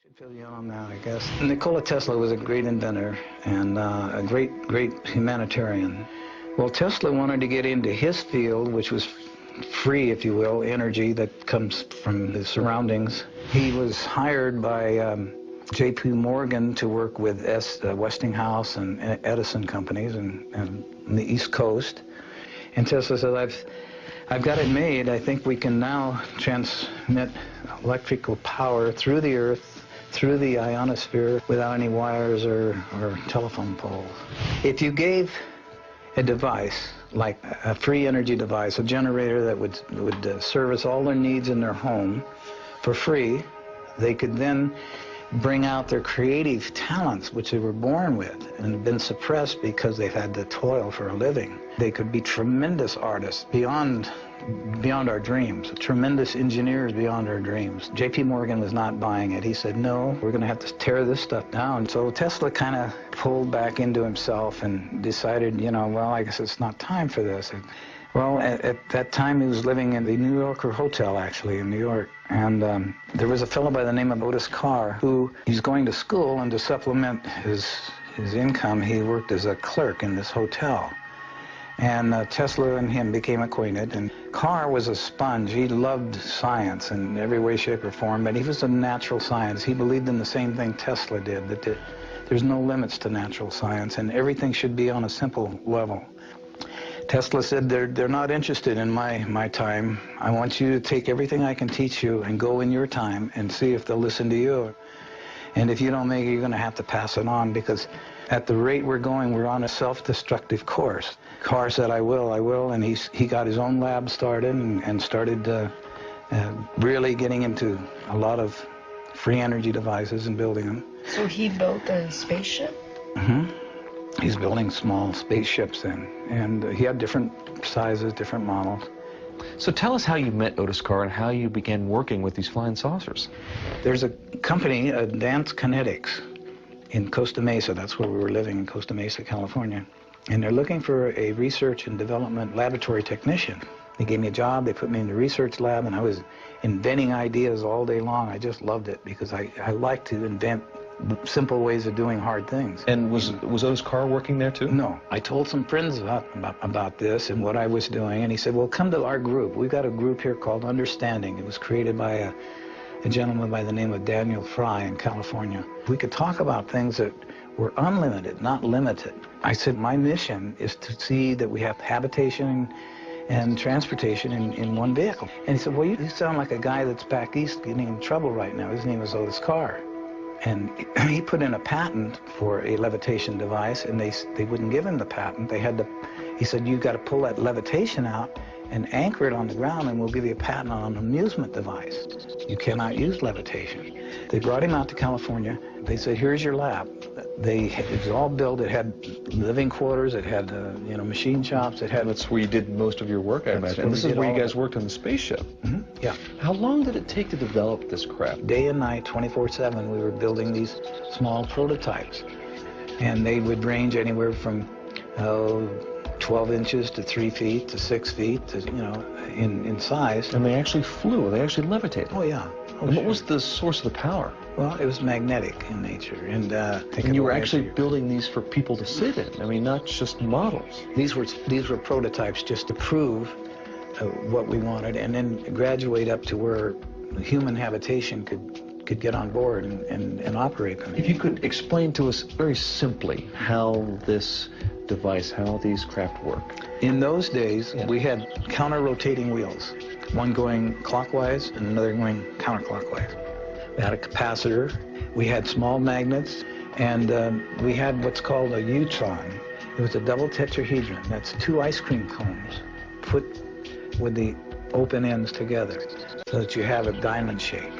Should fill you on that, I guess. Nikola Tesla was a great inventor and a great humanitarian. Well, Tesla wanted to get into his field, which was free, if you will, energy that comes from the surroundings. He was hired by J.P. Morgan to work with Westinghouse and Edison companies and the East Coast. And Tesla said, I've got it made. I think we can now transmit electrical power through the Earth, through the ionosphere, without any wires or telephone poles. If you gave a device, like a free energy device, a generator that would service all their needs in their home for free, they could then bring out their creative talents, which they were born with and have been suppressed because they've had to toil for a living. They could be tremendous artists beyond our dreams, tremendous engineers beyond our dreams. J.P. Morgan was not buying it. He said, no, we're going to have to tear this stuff down. So Tesla kind of pulled back into himself and decided, well, I guess it's not time for this. Well, at that time, he was living in the New Yorker Hotel, actually, in New York. And there was a fellow by the name of Otis Carr who he's going to school, and to supplement his income, he worked as a clerk in this hotel. And Tesla and him became acquainted, and Carr was a sponge. He loved science in every way, shape, or form, but he was a natural science. He believed in the same thing Tesla did, that there's no limits to natural science, and everything should be on a simple level. Tesla said, they're not interested in my time. I want you to take everything I can teach you and go in your time and see if they'll listen to you. And if you don't make it, you're going to have to pass it on, because at the rate we're going, we're on a self-destructive course. Carr said, I will, and he got his own lab started and started really getting into a lot of free energy devices and building them. So he built a spaceship? Mm-hmm. He's building small spaceships then, and he had different sizes, different models. So tell us how you met Otis Carr and how you began working with these flying saucers. There's a company, Dance Kinetics, in Costa Mesa. That's where we were living, in Costa Mesa, California. And they're looking for a research and development laboratory technician. They gave me a job, they put me in the research lab, and I was inventing ideas all day long. I just loved it because I like to invent simple ways of doing hard things. And was Otis Carr working there too? No. I told some friends about this and what I was doing, and he said, well, come to our group. We've got a group here called Understanding. It was created by a gentleman by the name of Daniel Fry in California. We could talk about things that were unlimited, not limited. I said, my mission is to see that we have habitation and transportation in one vehicle. And he said, well, you sound like a guy that's back east getting in trouble right now. His name is Otis Carr. And he put in a patent for a levitation device, and they wouldn't give him the patent. He said, you've got to pull that levitation out and anchor it on the ground, and we'll give you a patent on an amusement device. You cannot use levitation. They brought him out to California. They said, here's your lab. It was all built. It had living quarters. It had machine shops. That's where you did most of your work, I imagine. And this is where you guys worked on the spaceship. Mm-hmm. Yeah. How long did it take to develop this craft? Day and night, 24/7, we were building these small prototypes. And they would range anywhere from 12 inches to 3 feet to 6 feet, to, in size. And they actually flew. They actually levitated. Oh, yeah. Oh, and what was the source of the power? Well, it was magnetic in nature. And you were actually building these for people to sit in. I mean, not just models. These were prototypes just to prove what we wanted, and then graduate up to where human habitation could get on board and operate them. If you could explain to us very simply how this device, how these craft work. In those days, we had counter-rotating wheels, one going clockwise and another going counterclockwise. We had a capacitor, we had small magnets, and we had what's called a Utron. It was a double tetrahedron. That's 2 ice cream cones put with the open ends together so that you have a diamond shape.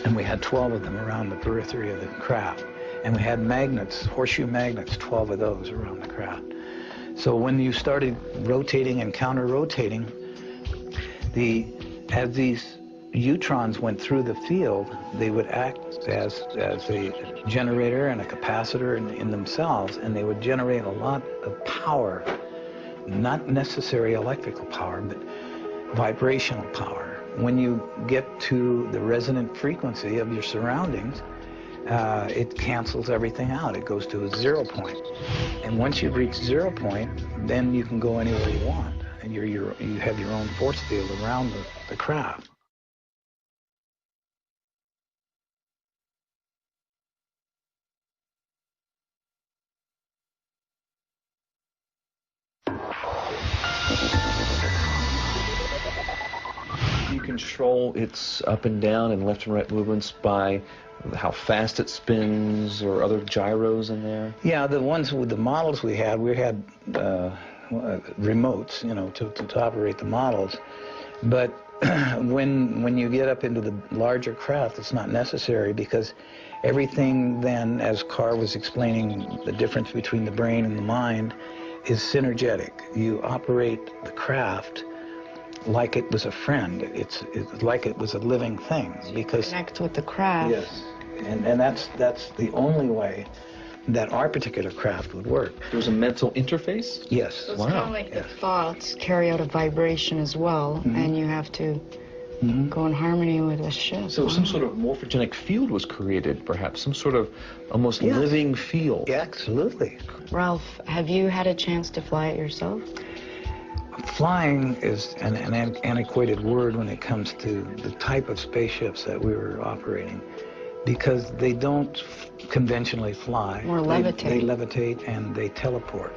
And we had 12 of them around the periphery of the craft. And we had magnets, horseshoe magnets, 12 of those around the craft. So when you started rotating and counter-rotating, as these Utrons went through the field, they would act as a generator and a capacitor in themselves, and they would generate a lot of power, not necessarily electrical power, but vibrational power. When you get to the resonant frequency of your surroundings, it cancels everything out. It goes to a 0 point. And once you reach 0 point, then you can go anywhere you want. And you have your own force field around the craft. You control its up and down and left and right movements by how fast it spins or other gyros in there? Yeah, the ones with the models we had remotes, you know, to operate the models. But when you get up into the larger craft, it's not necessary, because everything then, as Carr was explaining, the difference between the brain and the mind is synergetic. You operate the craft like it was a friend. It's like it was a living thing, because Connect with the craft. yes, and that's the only way that our particular craft would work. There's a mental interface? Yes. So it's Wow. kind of like Yes. the thoughts carry out a vibration as well, and you have to go in harmony with the ship. So some sort of morphogenic field was created, perhaps, some sort of almost Yes. living field. Yeah, absolutely. Ralph, have you had a chance to fly it yourself? Flying is an antiquated word when it comes to the type of spaceships that we were operating, because they don't conventionally fly. Or levitate. They levitate and they teleport.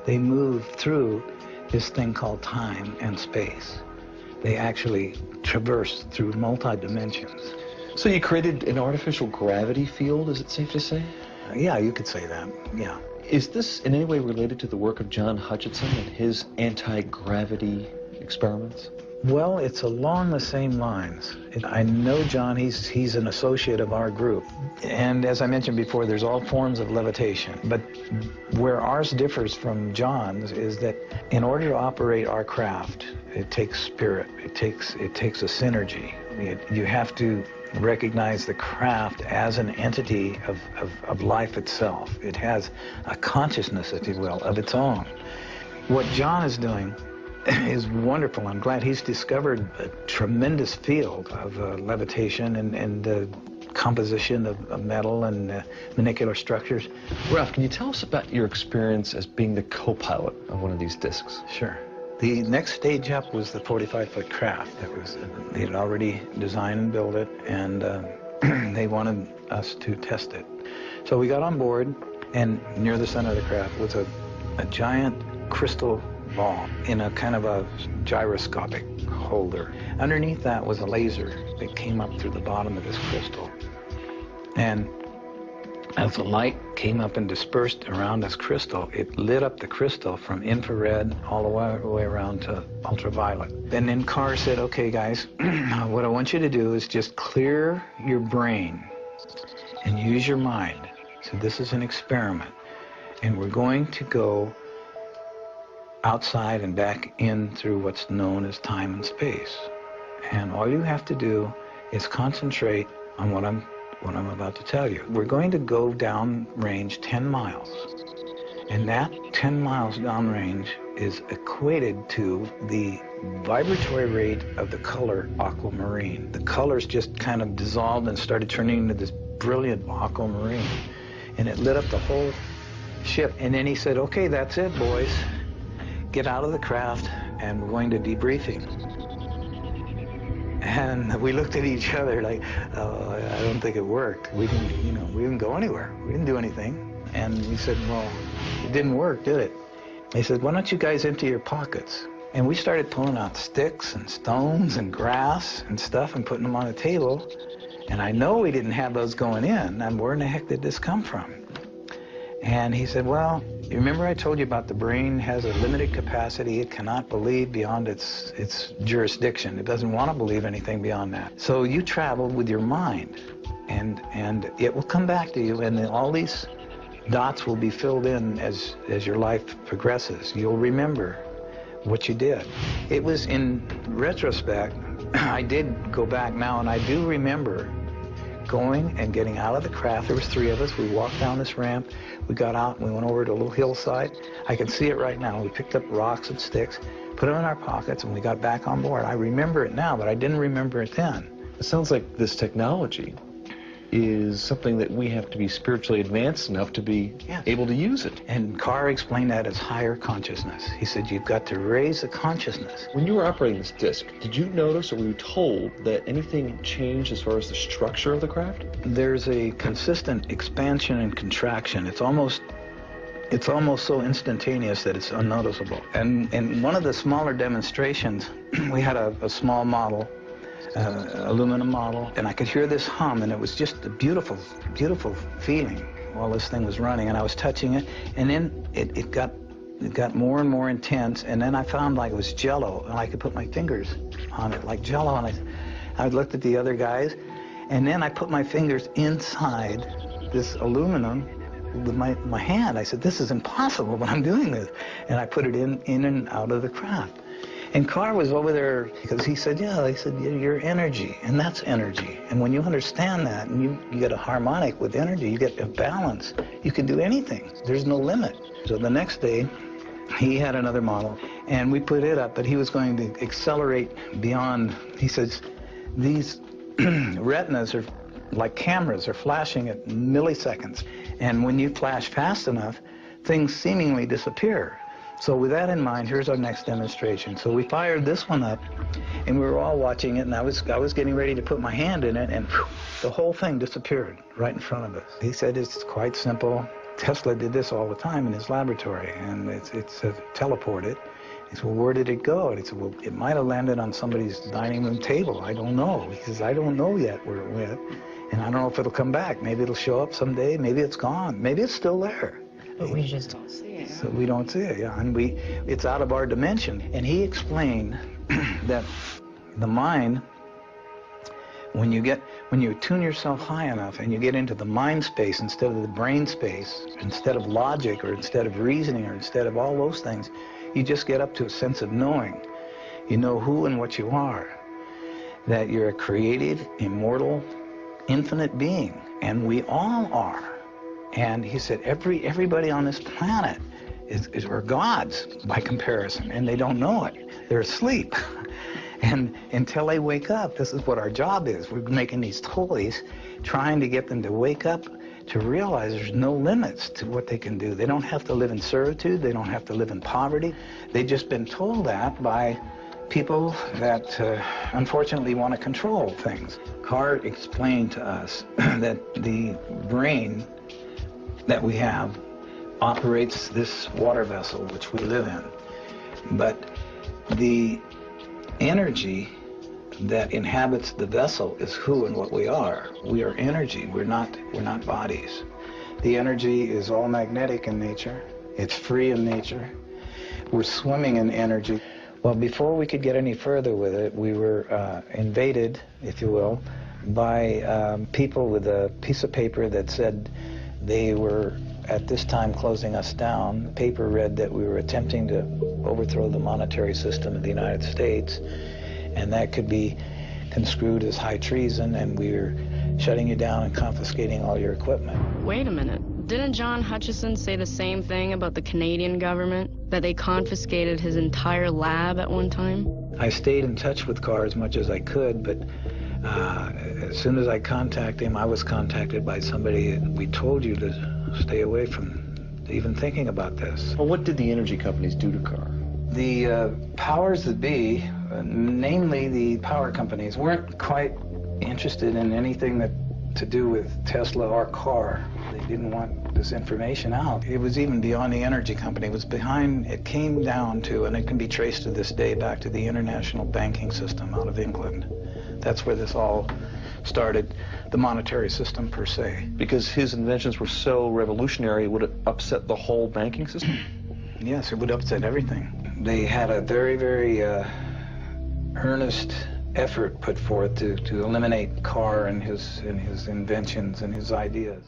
They move through this thing called time and space. They actually traverse through multi-dimensions. So you created an artificial gravity field, is it safe to say? Yeah, you could say that, yeah. Is this in any way related to the work of John Hutchinson and his anti-gravity experiments? Well, it's along the same lines. I know John, he's an associate of our group. And as I mentioned before, there's all forms of levitation. But where ours differs from John's is that in order to operate our craft, it takes spirit. It takes a synergy. You have to recognize the craft as an entity of life itself. It has a consciousness, if you will, of its own. What John is doing is wonderful. I'm glad he's discovered a tremendous field of levitation and the composition of metal and molecular structures. Ralph, can you tell us about your experience as being the co-pilot of one of these discs? Sure. The next stage up was the 45-foot craft. They had already designed and built it, and they wanted us to test it. So we got on board, and near the center of the craft was a giant crystal ball in a kind of a gyroscopic holder. Underneath that was a laser that came up through the bottom of this crystal. And as the light came up and dispersed around this crystal, it lit up the crystal from infrared all the way around to ultraviolet. And then Carr said, okay, guys, what I want you to do is just clear your brain and use your mind. So this is an experiment. And we're going to go outside and back in through what's known as time and space. And all you have to do is concentrate on what I'm about to tell you. We're going to go downrange 10 miles. And that 10 miles downrange is equated to the vibratory rate of the color aquamarine. The colors just kind of dissolved and started turning into this brilliant aquamarine. And it lit up the whole ship. And then he said, okay, that's it, boys. Get out of the craft, and we're going to debriefing. And we looked at each other like, oh, I don't think it worked. We didn't go anywhere. We didn't do anything. And we said, well, it didn't work, did it? He said, why don't you guys empty your pockets? And we started pulling out sticks and stones and grass and stuff and putting them on the table. And I know we didn't have those going in. And where in the heck did this come from? And he said, well, you remember I told you about the brain has a limited capacity. It cannot believe beyond its jurisdiction. It doesn't want to believe anything beyond that. So you travel with your mind, and it will come back to you, and then all these dots will be filled in as your life progresses. You'll remember what you did. It was in retrospect, I did go back now, and I do remember going and getting out of the craft. There was 3 of us. We walked down this ramp. We got out and we went over to a little hillside. I can see it right now. We picked up rocks and sticks, put them in our pockets, and we got back on board. I remember it now, but I didn't remember it then. It sounds like this technology is something that we have to be spiritually advanced enough to be Yes. able to use it. And Carr explained that as higher consciousness. He said, you've got to raise the consciousness. When you were operating this disc, did you notice or were you told that anything changed as far as the structure of the craft? There's a consistent expansion and contraction. It's almost so instantaneous that it's unnoticeable. And in one of the smaller demonstrations, we had a small model, aluminum model, and I could hear this hum, and it was just a beautiful, beautiful feeling while this thing was running, and I was touching it, and then it got more and more intense, and then I found like it was Jello, and I could put my fingers on it like Jello, and I looked at the other guys, and then I put my fingers inside this aluminum with my hand. I said, this is impossible, but I'm doing this, and I put it in and out of the craft. And Carr was over there because he said, you're energy, and that's energy. And when you understand that, and you get a harmonic with energy, you get a balance, you can do anything. There's no limit. So the next day, he had another model, and we put it up, but he was going to accelerate beyond. He says, these retinas are like cameras, are flashing at milliseconds. And when you flash fast enough, things seemingly disappear. So with that in mind, here's our next demonstration. So we fired this one up, and we were all watching it, and I was getting ready to put my hand in it, and whew, the whole thing disappeared right in front of us. He said it's quite simple. Tesla did this all the time in his laboratory, and it's teleported. He said, well, where did it go? And he said, well, it might have landed on somebody's dining room table. I don't know. He says, I don't know yet where it went, and I don't know if it'll come back. Maybe it'll show up someday. Maybe it's gone. Maybe it's still there. But we just don't see it. So we don't see it, yeah, and it's out of our dimension. And he explained that the mind, when you tune yourself high enough and you get into the mind space instead of the brain space, instead of logic or instead of reasoning or instead of all those things, you just get up to a sense of knowing. You know who and what you are, that you're a creative, immortal, infinite being, and we all are. And he said everybody on this planet are gods by comparison, and they don't know it. They're asleep. And until they wake up, this is what our job is. We're making these toys, trying to get them to wake up, to realize there's no limits to what they can do. They don't have to live in servitude. They don't have to live in poverty. They've just been told that by people that unfortunately want to control things. Carr explained to us that the brain that we have operates this water vessel which we live in, but the energy that inhabits the vessel is who and what we are. We are energy. We're not bodies. The energy is all magnetic in nature. It's free in nature. We're swimming in energy. Well, before we could get any further with it, we were invaded, if you will, by people with a piece of paper that said they were at this time closing us down. The paper read that we were attempting to overthrow the monetary system of the United States, and that could be construed as high treason, and we were shutting you down and confiscating all your equipment. Wait a minute. Didn't John Hutchison say the same thing about the Canadian government? That they confiscated his entire lab at one time? I stayed in touch with Carr as much as I could, but as soon as I contacted him, I was contacted by somebody, and we told you to stay away from even thinking about this. Well, what did the energy companies do to Carr? The powers that be, namely the power companies, weren't quite interested in anything to do with Tesla or Carr. They didn't want this information out. It was even beyond the energy company. It came down to, and it can be traced to this day, back to the international banking system out of England. That's where this all started, the monetary system per se. Because his inventions were so revolutionary, would it upset the whole banking system? Yes, it would upset everything. They had a very, very earnest effort put forth to eliminate Carr and his inventions and his ideas.